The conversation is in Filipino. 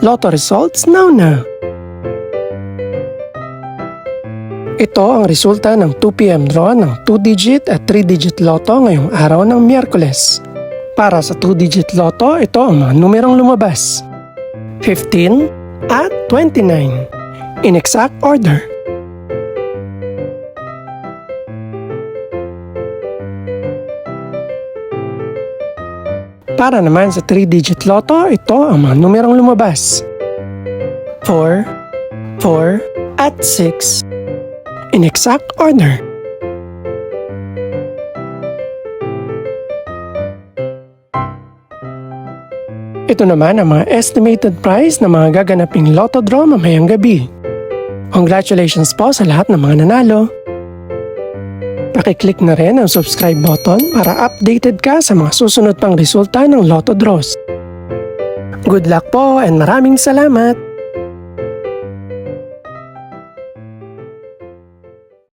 Lotto results now. Ito ang resulta ng 2 PM draw ng 2-digit at 3-digit lotto ngayong araw ng Miyerkules. Para sa 2-digit lotto, ito ang mga numerong lumabas: 15 at 29 in exact order. Para naman sa 3-digit lotto, ito ang mga numerong lumabas: 4, 4 at 6 in exact order. Ito naman ang mga estimated price ng mga gaganaping lotto draw mamayang gabi. Congratulations po sa lahat ng mga nanalo. Pakiclick na rin ang subscribe button para updated ka sa mga susunod pang resulta ng lotto draws. Good luck po and maraming salamat!